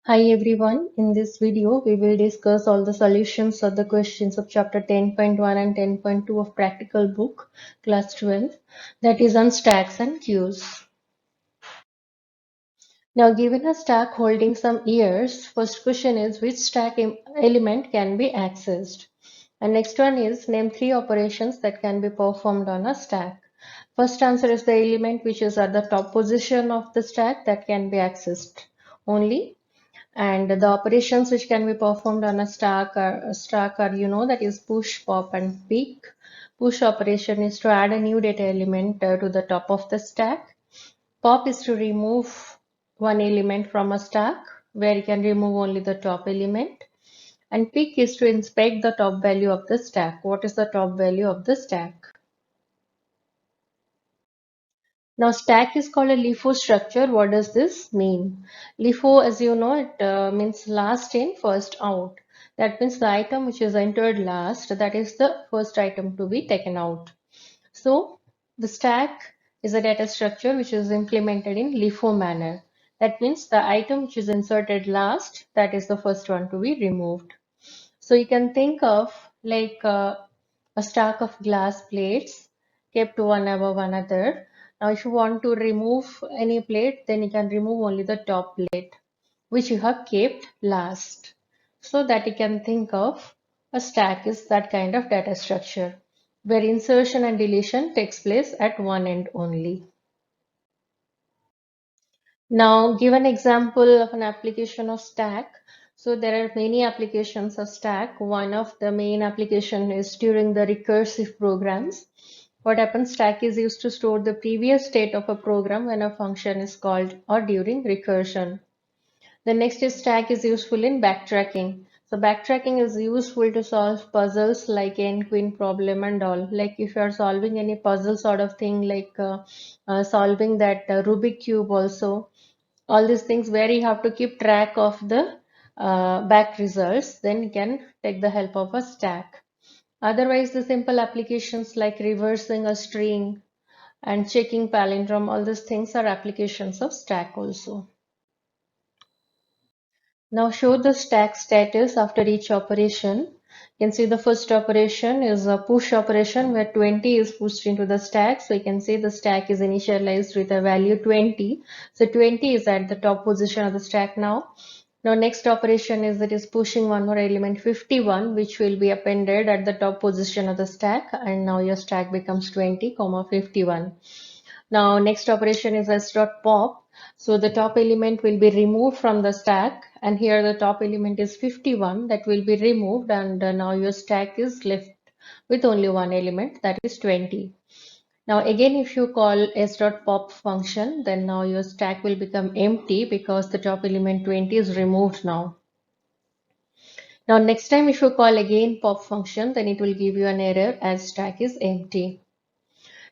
Hi everyone, in this video we will discuss all the solutions of the questions of chapter 10.1 and 10.2 of practical book class 12, that is on stacks and queues. Now given a stack holding some years, first question is which element can be accessed? And next one is name three operations that can be performed on a stack. First answer is the element which is at the top position of the stack that can be accessed only. And the operations which can be performed on a stack are that is push, pop, and pick. Push operation is to add a new data element to the top of the stack. Pop is to remove one element from a stack where you can remove only the top element. And pick is to inspect the top value of the stack. What is the top value of the stack? Now stack is called a LIFO structure. What does this mean? LIFO, as you know, it means last in, first out. That means the item which is entered last, that is the first item to be taken out. So the stack is a data structure which is implemented in LIFO manner. That means the item which is inserted last, that is the first one to be removed. So you can think of like a stack of glass plates kept one above another. Now, if you want to remove any plate, then you can remove only the top plate, which you have kept last. So that you can think of a stack is that kind of data structure where insertion and deletion takes place at one end only. Now, give an example of an application of stack. So there are many applications of stack. One of the main application is during the recursive programs. What happens, stack is used to store the previous state of a program when a function is called or during recursion. The next is stack is useful in backtracking. So backtracking is useful to solve puzzles like n-queen problem and all. Like if you are solving any puzzle sort of thing, like solving that Rubik cube also, all these things where you have to keep track of the back results, then you can take the help of a stack. Otherwise, the simple applications like reversing a string and checking palindrome, all these things are applications of stack also. Now show the stack status after each operation. You can see the first operation is a push operation where 20 is pushed into the stack. So you can see the stack is initialized with a value 20. So 20 is at the top position of the stack now. Now next operation is that is pushing one more element 51, which will be appended at the top position of the stack, and now your stack becomes 20, 51. Now next operation is s.pop. So the top element will be removed from the stack, and here the top element is 51 that will be removed, and now your stack is left with only one element, that is 20. Now again, if you call s.pop function, then now your stack will become empty because the top element 20 is removed now. Now next time if you call again pop function, then it will give you an error as stack is empty.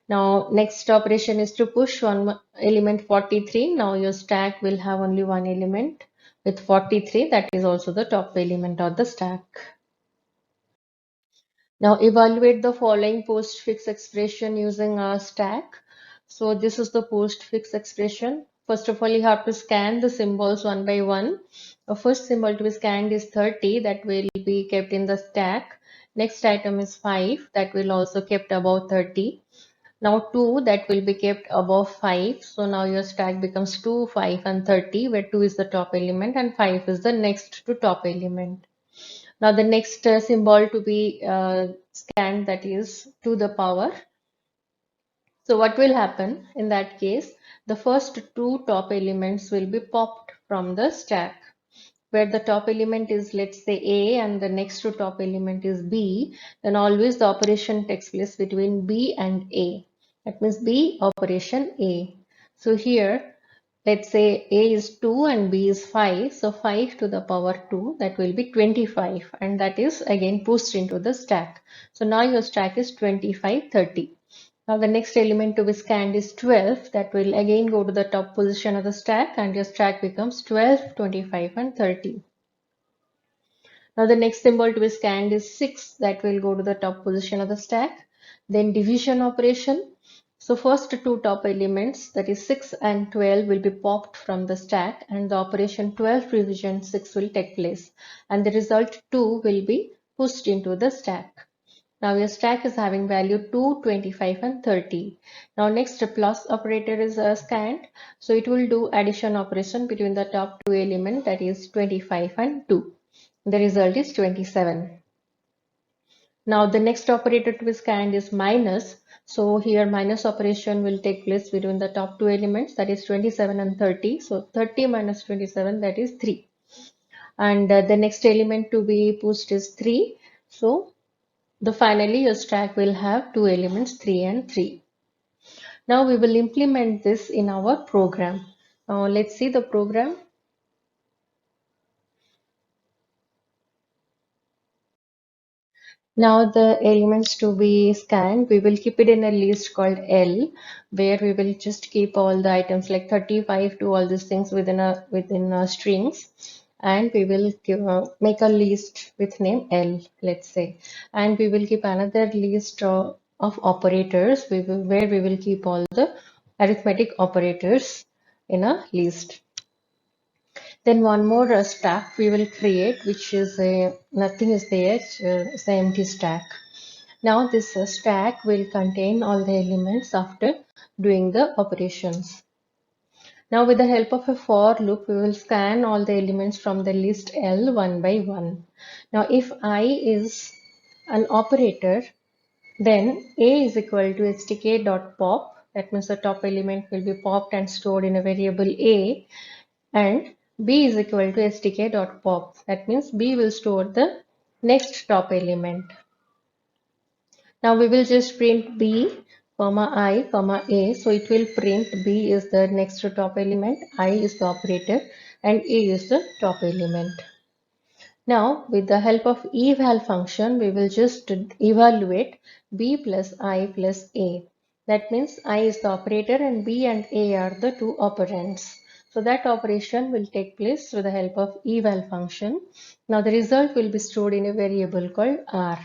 Now next operation is to push one element 43. Now your stack will have only one element with 43, that is also the top element of the stack. Now evaluate the following postfix expression using a stack. So this is the postfix expression. First of all, you have to scan the symbols one by one. The first symbol to be scanned is 30, that will be kept in the stack. Next item is 5, that will also kept above 30. Now 2, that will be kept above 5. So now your stack becomes 2, 5 and 30, where 2 is the top element and 5 is the next to top element. Now the next symbol to be scanned, that is to the power. So what will happen in that case? The first two top elements will be popped from the stack. Where the top element is, let's say, A, and the next to top element is B, then always the operation takes place between B and A. That means B operation A. So here, let's say A is 2 and B is 5. So 5 to the power 2, that will be 25. And that is again pushed into the stack. So now your stack is 25, 30. Now the next element to be scanned is 12. That will again go to the top position of the stack, and your stack becomes 12, 25 and 30. Now the next symbol to be scanned is 6. That will go to the top position of the stack. Then division operation. So first two top elements, that is 6 and 12, will be popped from the stack, and the operation 12 revision 6 will take place, and the result 2 will be pushed into the stack. Now your stack is having value 2, 25 and 30. Now next the plus operator is scanned. So it will do addition operation between the top two elements, that is 25 and 2. The result is 27. Now the next operator to be scanned is minus. So here minus operation will take place between the top two elements, that is 27 and 30. So 30 minus 27, that is 3. And the next element to be pushed is 3. So finally your stack will have two elements 3 and 3. Now we will implement this in our program. Now let's see the program. Now the elements to be scanned, we will keep it in a list called L, where we will just keep all the items like 35 to all these things within a strings, and we will make a list with name L, let's say, and we will keep another list of operators where we will keep all the arithmetic operators in a list. Then one more stack we will create, which is nothing is there, it's an empty stack. Now this stack will contain all the elements after doing the operations. Now with the help of a for loop, we will scan all the elements from the list L one by one. Now if I is an operator, then A is equal to stk.pop. That means the top element will be popped and stored in a variable A, and B is equal to stk.pop. That means B will store the next top element. Now we will just print B, comma I, comma A. So it will print B is the next to top element, I is the operator, and A is the top element. Now with the help of eval function, we will just evaluate B plus I plus A. That means I is the operator and B and A are the two operands. So that operation will take place through the help of eval function. Now the result will be stored in a variable called R.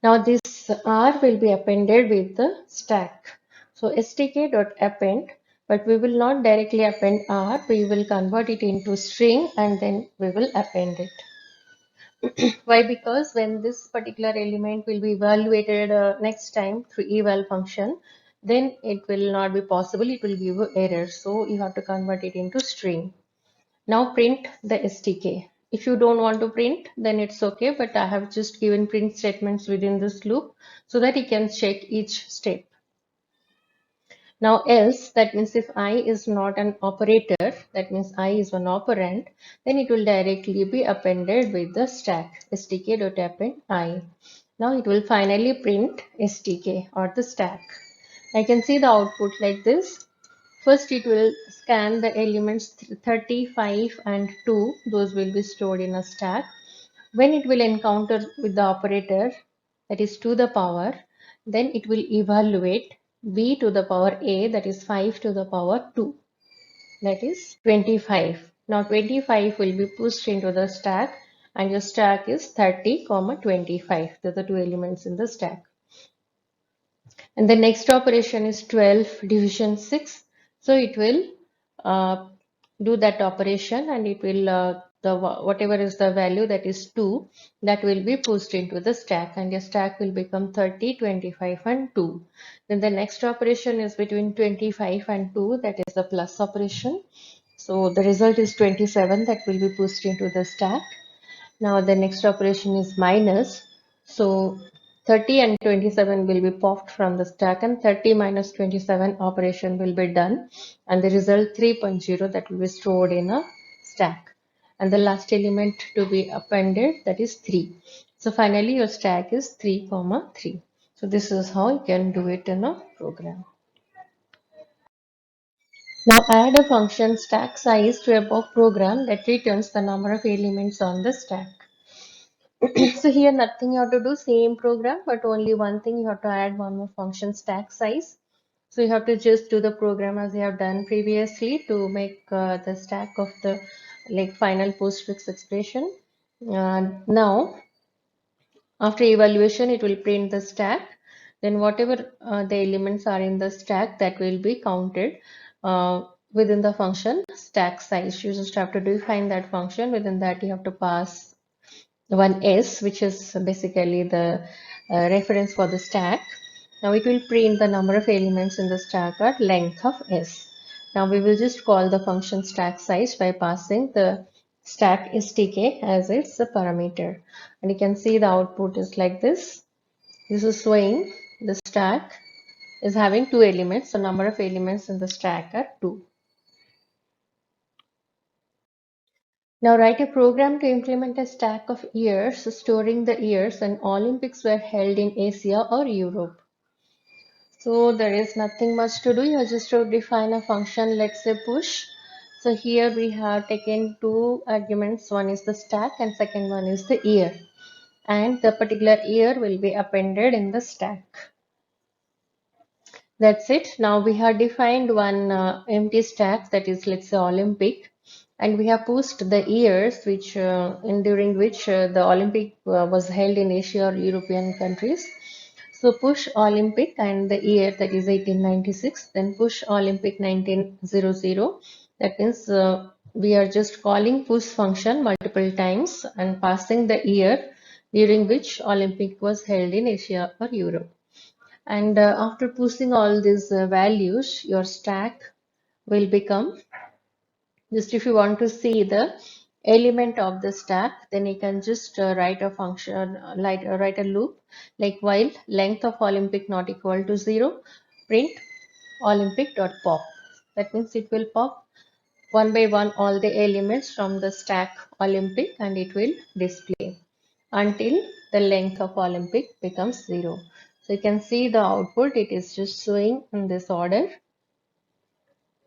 Now this R will be appended with the stack. So stk.append, but we will not directly append R, we will convert it into string and then we will append it. Why? Because when this particular element will be evaluated next time through eval function, then it will not be possible, it will give you error. So you have to convert it into string. Now print the STK. If you don't want to print, then it's okay, but I have just given print statements within this loop so that you can check each step. Now else, that means if I is not an operator, that means I is one operand, then it will directly be appended with the stack stk.append I. Now it will finally print STK or the stack. I can see the output like this. First, it will scan the elements 35 and 2. Those will be stored in a stack. When it will encounter with the operator, that is to the power, then it will evaluate b to the power a, that is 5 to the power 2, that is 25. Now 25 will be pushed into the stack, and your stack is 30, 25. Those are the two elements in the stack. And the next operation is 12 division 6. So it will uh, do that operation, and it will whatever is the value, that is 2, that will be pushed into the stack, and your stack will become 30, 25 and 2. Then the next operation is between 25 and 2, that is the plus operation. So the result is 27, that will be pushed into the stack. Now the next operation is minus. So 30 and 27 will be popped from the stack, and 30 minus 27 operation will be done, and the result 3.0, that will be stored in a stack. And the last element to be appended, that is 3. So finally your stack is 3, 3. So this is how you can do it in a program. Now add a function stack size to above program that returns the number of elements on the stack. So here nothing you have to do, same program, but only one thing, you have to add one more function stack size. So you have to just do the program as you have done previously to make the stack of the final postfix expression. Now after evaluation, it will print the stack. then whatever the elements are in the stack, that will be counted within the function stack size. You just have to define that function. Within that, you have to pass one s, which is basically the reference for the stack. Now it will print the number of elements in the stack at length of s. Now we will just call the function stack size by passing the stack stk as its parameter. And you can see the output is like this. This is showing the stack is having two elements. The number of elements in the stack are 2. Now write a program to implement a stack of years storing the years when Olympics were held in Asia or Europe. So there is nothing much to do. You just to define a function, let's say push. So here we have taken two arguments. One is the stack and second one is the year. And the particular year will be appended in the stack. That's it. Now we have defined one empty stack, that is, let's say Olympic, and we have pushed the years which during which the Olympic was held in Asia or European countries. So push Olympic and the year, that is 1896, then push Olympic 1900. That means we are just calling push function multiple times and passing the year during which Olympic was held in Asia or Europe. And after pushing all these values, your stack will become, just if you want to see the element of the stack, then you can just write a function, write a loop, like while length of Olympic not equal to 0, print Olympic.pop. That means it will pop one by one all the elements from the stack Olympic, and it will display until the length of Olympic becomes 0. So you can see the output, it is just showing in this order.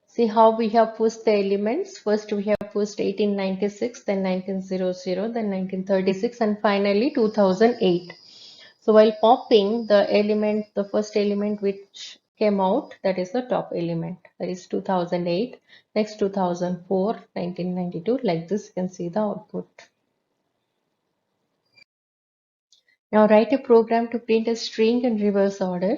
See how we have pushed the elements. First we have pushed 1896, then 1900, then 1936, and finally 2008. So while popping the element, the first element which came out, that is the top element, that is 2008, next 2004, 1992, like this you can see the output. Now write a program to print a string in reverse order.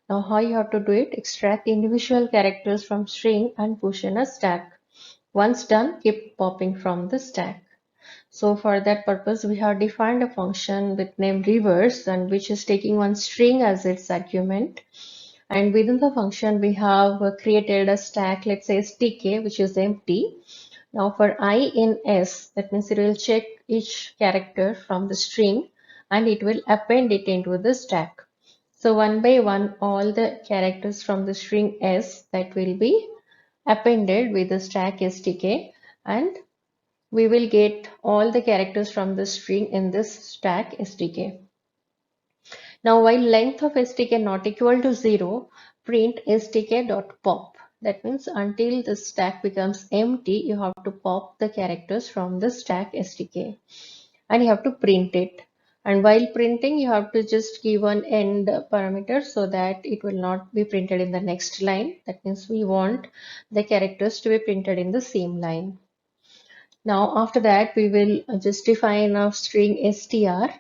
Now how you have to do it? Extract individual characters from string and push in a stack. Once done, keep popping from the stack. So for that purpose, we have defined a function with name reverse, and which is taking one string as its argument. And within the function, we have created a stack, let's say stk, which is empty. Now for I in S, that means it will check each character from the string and it will append it into the stack. So one by one, all the characters from the string S that will be appended with the stack stk, and we will get all the characters from the string in this stack stk. Now while length of stk not equal to 0, print stk.pop. That means until the stack becomes empty, you have to pop the characters from the stack stk and you have to print it. And while printing, you have to just give an end parameter so that it will not be printed in the next line. That means we want the characters to be printed in the same line. Now after that, we will just define a string str.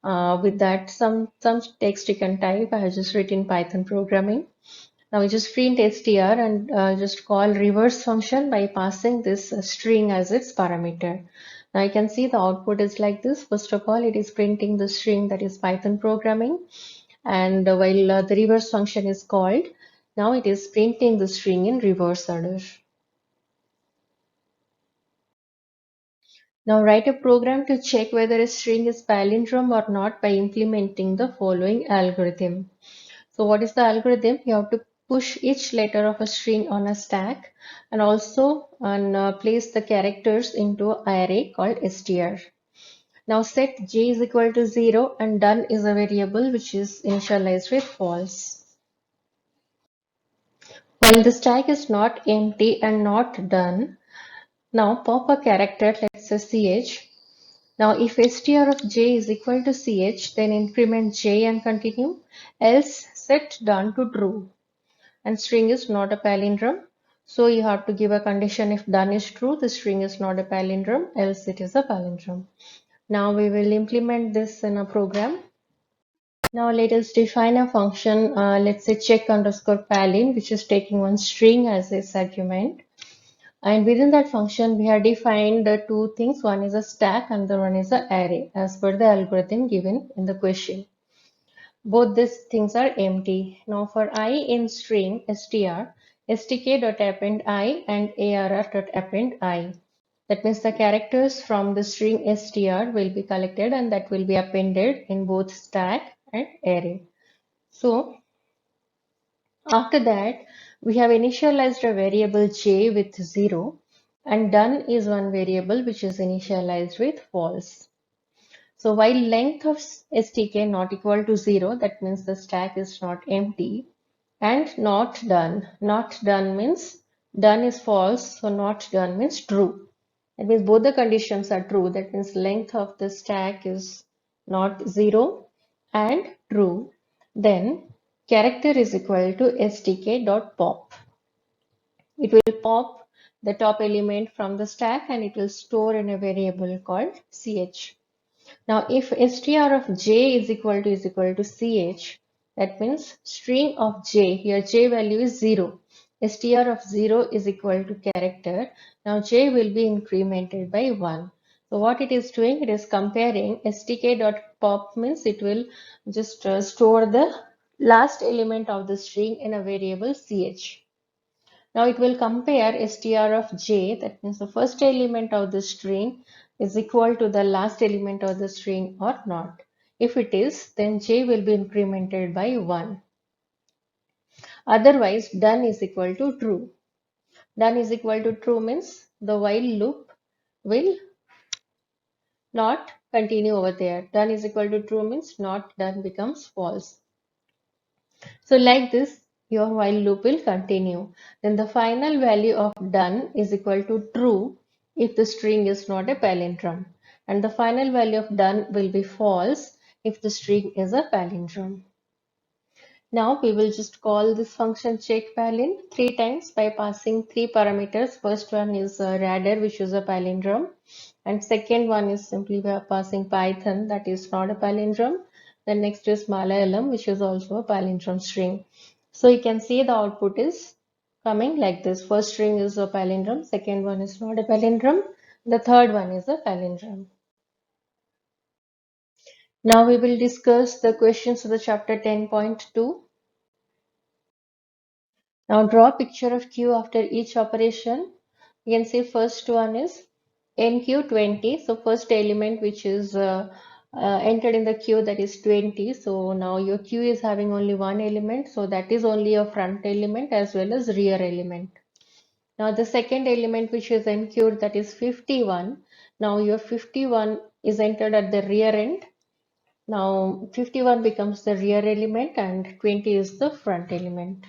With that, some text you can type. I have just written Python programming. Now we just print str and just call reverse function by passing this string as its parameter. Now you can see the output is like this. First of all, it is printing the string, that is Python programming, and while the reverse function is called, now it is printing the string in reverse order. Now write a program to check whether a string is palindrome or not by implementing the following algorithm. So what is the algorithm? You have to push each letter of a string on a stack and also place the characters into an array called str. Now set j is equal to 0 and done is a variable which is initialized with false. While the stack is not empty and not done, now pop a character, let's say ch. Now if str of j is equal to ch, then increment j and continue, else set done to true. And string is not a palindrome, so you have to give a condition. If done is true, the string is not a palindrome, else it is a palindrome. Now we will implement this in a program. Now let us define a function, let's say check underscore palin, which is taking one string as its argument. And within that function, we have defined the two things. One is a stack and the one is an array as per the algorithm given in the question. Both these things are empty. Now for I in string str, stk.append I and arr.append I. That means the characters from the string str will be collected and that will be appended in both stack and array. So after that, we have initialized a variable j with 0 and done is one variable which is initialized with false. So while length of stk not equal to 0, that means the stack is not empty, and not done. Not done means done is false, so not done means true. That means both the conditions are true. That means length of the stack is not 0 and true. Then character is equal to stk.pop. It will pop the top element from the stack and it will store in a variable called ch. Now, if str of j is equal to ch, that means string of j, here j value is 0. str of 0 is equal to character. Now, j will be incremented by 1. So, what it is doing, it is comparing stk.pop means it will just store the last element of the string in a variable ch. Now it will compare str of j, that means the first element of the string is equal to the last element of the string or not. If it is, then j will be incremented by 1. Otherwise, done is equal to true. Done is equal to true means the while loop will not continue over there. Done is equal to true means not done becomes false. So like this, your while loop will continue. Then the final value of done is equal to true if the string is not a palindrome. And the final value of done will be false if the string is a palindrome. Now we will just call this function checkPalin 3 times by passing 3 parameters. First one is radar, which is a palindrome, and second one is simply by passing Python, that is not a palindrome. The next is Malayalam, which is also a palindrome string. So you can see the output is coming like this. First string is a palindrome, second one is not a palindrome, the third one is a palindrome. Now we will discuss the questions of the chapter 10.2. Now draw a picture of Q after each operation. You can see first one is NQ20. So first element which is entered in the queue, that is 20. So now your queue is having only one element. So that is only a front element as well as rear element. Now the second element which is NQ'd, that is 51. Now your 51 is entered at the rear end. Now 51 becomes the rear element and 20 is the front element.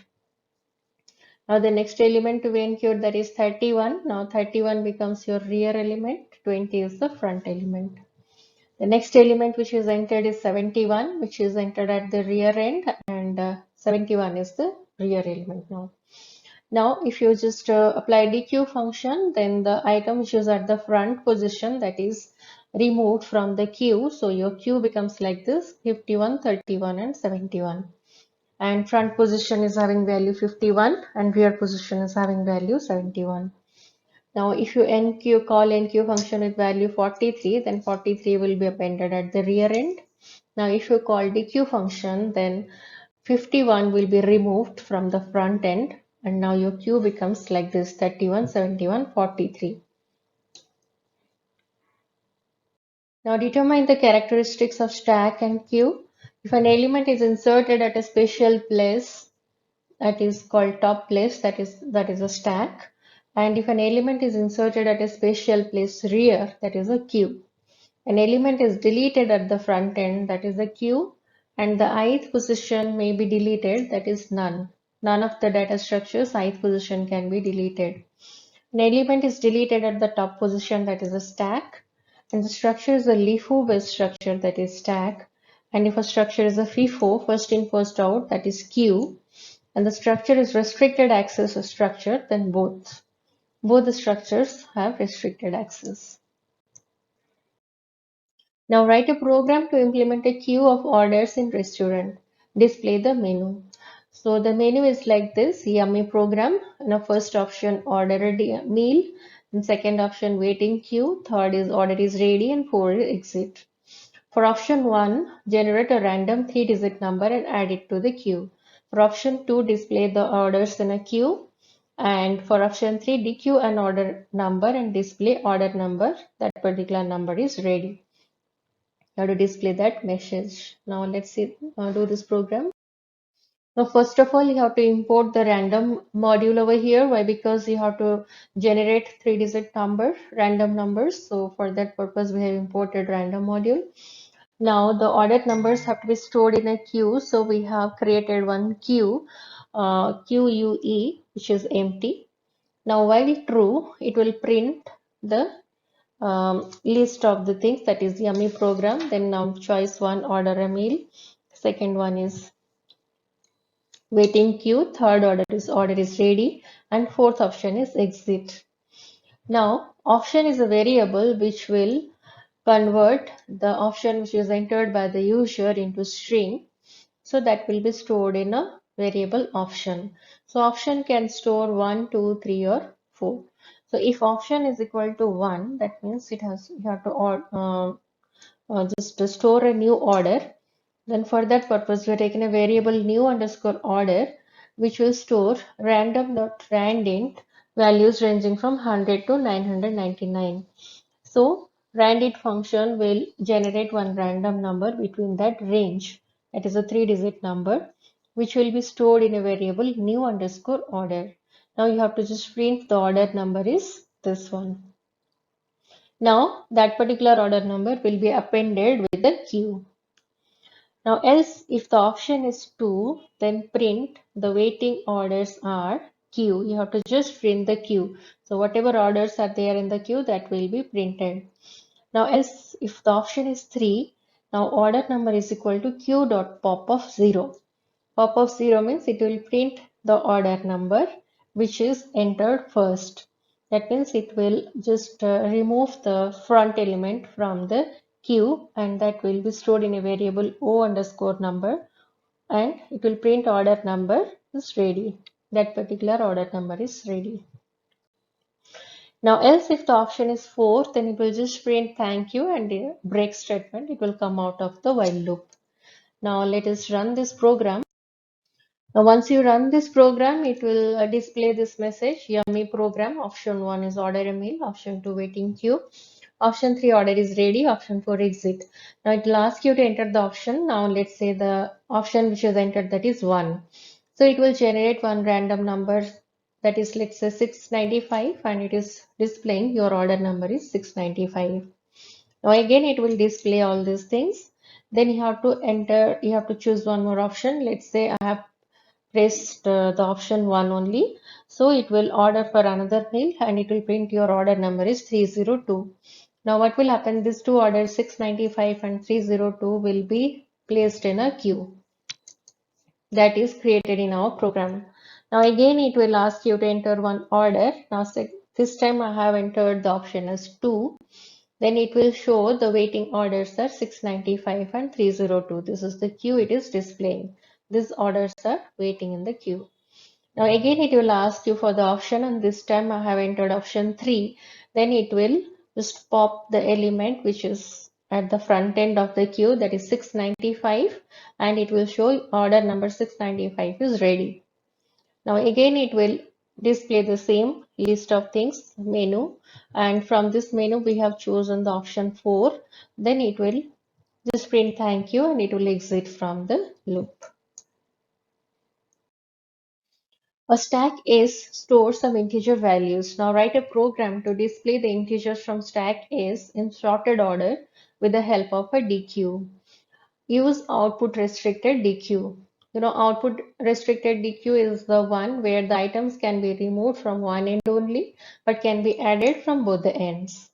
Now the next element to be incurred, that is 31. Now 31 becomes your rear element, 20 is the front element. The next element which is entered is 71, which is entered at the rear end, and 71 is the rear element now. Now if you just apply dequeue function, then the item which is at the front position, that is removed from the queue. So your queue becomes like this: 51, 31 and 71. And front position is having value 51 and rear position is having value 71. Now if you call NQ function with value 43, then 43 will be appended at the rear end. Now if you call DQ function, then 51 will be removed from the front end, and now your queue becomes like this: 31, 71, 43. Now determine the characteristics of stack and queue. If an element is inserted at a special place, that is called top place, that is a stack. And if an element is inserted at a special place rear, that is a queue. An element is deleted at the front end, that is a queue, and the ith position may be deleted, that is none. None of the data structures ith position can be deleted. An element is deleted at the top position, that is a stack, and the structure is a LIFO based structure, that is stack. And if a structure is a FIFO, first in first out, that is queue, and the structure is restricted access structure, then both the structures have restricted access. Now write a program to implement a queue of orders in restaurant. Display the menu. So the menu is like this, yummy program. And the first option, order a meal. And second option, waiting queue. Third is order is ready. And four is exit. For option 1, generate a random 3-digit number and add it to the queue. For option 2, display the orders in a queue. And for option 3, dequeue an order number and display order number. That particular number is ready. You have to display that message. Now let's see, do this program. Now, first of all, you have to import the random module over here. Why? Because you have to generate 3-digit number, random numbers. So for that purpose, we have imported random module. Now the ordered numbers have to be stored in a queue. So we have created one queue, QUE, which is empty. Now while true, it will print the list of the things, that is yummy program. Then now choice 1, order a meal. Second one is waiting queue. Third order is ready. And fourth option is exit. Now option is a variable which will convert the option which is entered by the user into string. So that will be stored in a variable option. So option can store 1, 2, 3 or 4. So if option is equal to 1, that means you have to just store a new order. Then for that purpose, we are taking a variable new underscore order, which will store random.randint values ranging from 100 to 999. So randint function will generate one random number between that range. That is a 3-digit number, which will be stored in a variable new underscore order. Now you have to just print the order number is this one. Now that particular order number will be appended with a queue. Now else if the option is 2, then print the waiting orders are queue. You have to just print the queue. So whatever orders are there in the queue, that will be printed. Now else if the option is 3, now order number is equal to queue dot pop of 0. Pop of 0 means it will print the order number which is entered first. That means it will just remove the front element from the queue, and that will be stored in a variable O underscore number, and it will print order number is ready. That particular order number is ready. Now else if the option is 4, then it will just print thank you and a break statement. It will come out of the while loop. Now let us run this program. Now once you run this program, it will display this message, yummy program. Option 1 is order a meal. Option 2, waiting queue. Option 3, order is ready. Option 4, exit. Now it will ask you to enter the option. Now let's say the option which is entered, that is 1. So it will generate one random number, that is let's say 695, and it is displaying your order number is 695. Now again it will display all these things. Then you have to choose one more option. Let's say I have pressed the option 1 only. So it will order for another meal and it will print your order number is 302. Now what will happen? These two orders 695 and 302 will be placed in a queue that is created in our program. Now again it will ask you to enter one order. Now this time I have entered the option as 2. Then it will show the waiting orders are 695 and 302. This is the queue it is displaying. These orders are waiting in the queue. Now again it will ask you for the option, and this time I have entered option 3. Then it will just pop the element which is at the front end of the queue, that is 695, and it will show order number 695 is ready. Now again it will display the same list of things, menu, and from this menu we have chosen the option 4. Then it will just print thank you and it will exit from the loop. A stack is stores some integer values. Now write a program to display the integers from stack is in sorted order with the help of a dequeue. Use output restricted dequeue. Output restricted dequeue is the one where the items can be removed from one end only, but can be added from both the ends.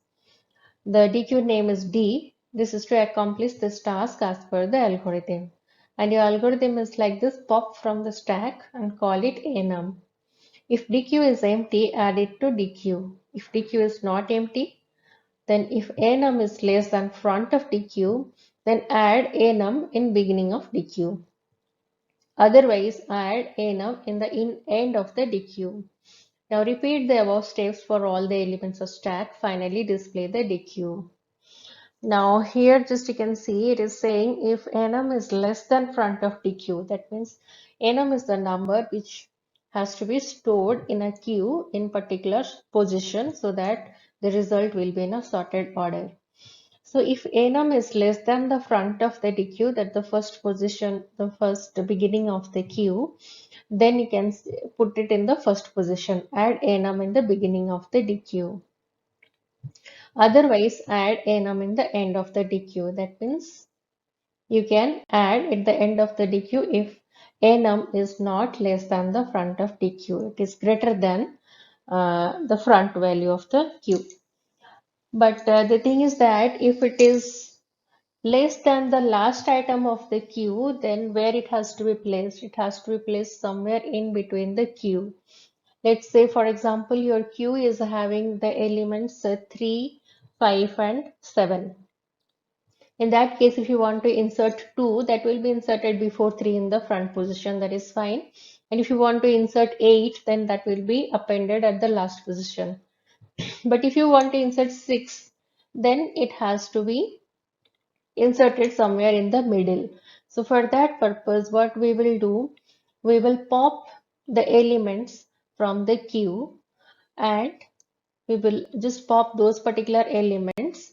The dequeue name is D. This is to accomplish this task as per the algorithm. And your algorithm is like this: pop from the stack and call it enum. If dequeue is empty, add it to dequeue. If dequeue is not empty, then if enum is less than front of dq, then add enum in beginning of dq. Otherwise, add enum in the end of the dq. Now repeat the above steps for all the elements of stack. Finally display the dq. Now here just you can see it is saying if enum is less than front of dq, that means enum is the number which has to be stored in a queue in particular position so that the result will be in a sorted order. So if enum is less than the front of the dq, that the first position, the first beginning of the queue, then you can put it in the first position. Add enum in the beginning of the dq. Otherwise, add enum in the end of the dq. That means you can add at the end of the dq if enum is not less than the front of dq. It is greater than the front value of the queue. But the thing is that if it is less than the last item of the queue, then where it has to be placed? It has to be placed somewhere in between the queue. Let's say, for example, your queue is having the elements 3, 5, and 7. In that case, if you want to insert 2, that will be inserted before 3 in the front position. That is fine. And if you want to insert 8, then that will be appended at the last position. But if you want to insert 6, then it has to be inserted somewhere in the middle. So for that purpose, what we will do, we will pop the elements from the queue and we will just pop those particular elements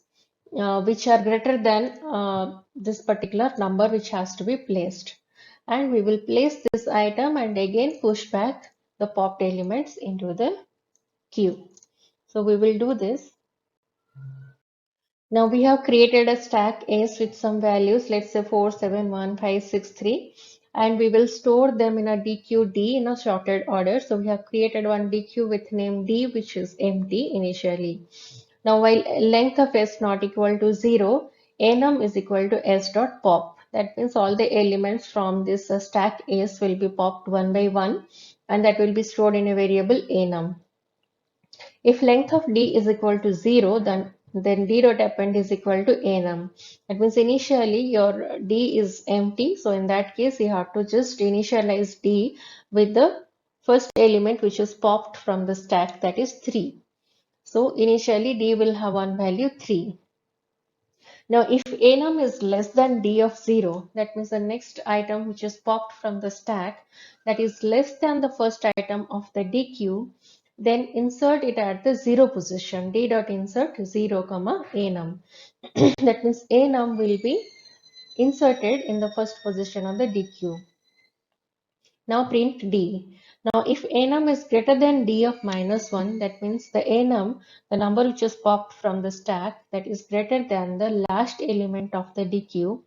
which are greater than this particular number which has to be placed. And we will place this item and again push back the popped elements into the queue. So we will do this. Now we have created a stack S with some values, let's say 4, 7, 1, 5, 6, 3, and we will store them in a DQD in a sorted order. So we have created one DQ with name D, which is empty initially. Now while length of S not equal to 0, enum is equal to S dot pop. That means all the elements from this stack S will be popped one by one, and that will be stored in a variable enum. If length of D is equal to 0, then D dot append is equal to enum. That means initially your D is empty. So in that case, you have to just initialize D with the first element which is popped from the stack, that is 3. So initially D will have one value 3. Now if enum is less than D of 0, that means the next item which is popped from the stack that is less than the first item of the DQ, then insert it at the 0 position. D dot insert 0 comma enum. That means enum will be inserted in the first position of the DQ. Now print D. Now if enum is greater than D of -1, that means the enum, the number which is popped from the stack, that is greater than the last element of the DQ.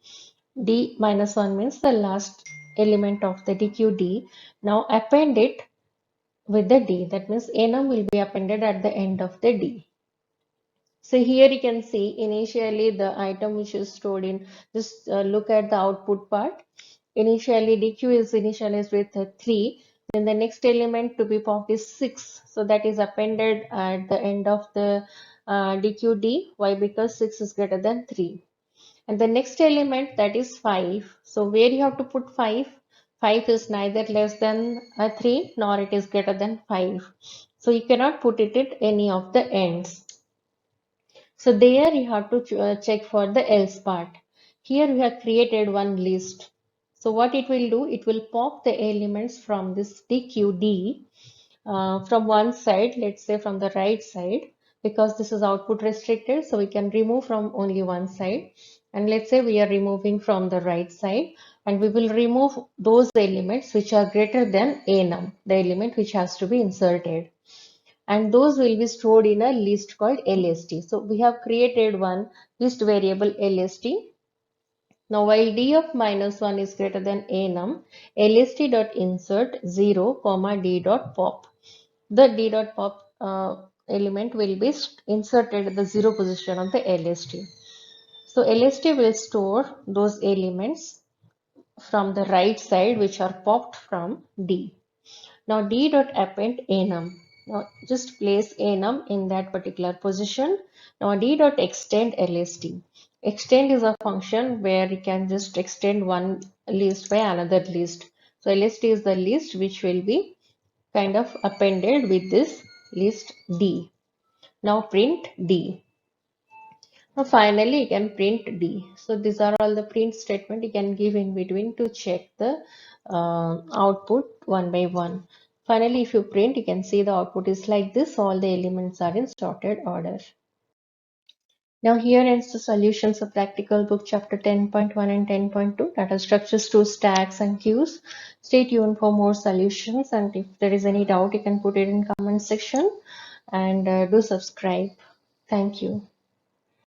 D -1 means the last element of the DQ D. Now append it with the D. That means enum will be appended at the end of the D. So here you can see initially the item which is stored in, just look at the output part. Initially DQ is initialized with 3, then the next element to be popped is 6. So that is appended at the end of the DQD. Why? Because 6 is greater than 3. And the next element, that is 5. So where you have to put 5? 5 is neither less than 3 nor it is greater than 5. So you cannot put it at any of the ends. So there you have to check for the else part. Here we have created one list. So what it will do, it will pop the elements from this DQD from one side, let's say from the right side, because this is output restricted. So we can remove from only one side. And let's say we are removing from the right side, and we will remove those elements which are greater than enum, the element which has to be inserted. And those will be stored in a list called LST. So we have created one list variable LST. Now while D of -1 is greater than enum, lst.insert 0, D dot pop. The D dot pop element will be inserted at the 0 position of the LST. So LST will store those elements from the right side which are popped from D. Now D dot append enum. Now just place enum in that particular position. Now d dot extend list. Extend is a function where you can just extend one list by another list. So list is the list which will be kind of appended with this list d. Now print d. Now finally you can print d. So these are all the print statement you can give in between to check the output one by one. Finally, if you print, you can see the output is like this. All the elements are in sorted order. Now here ends the solutions of practical book chapter 10.1 and 10.2, data structures to stacks and queues. Stay tuned for more solutions, and if there is any doubt you can put it in comment section, and do subscribe. Thank you.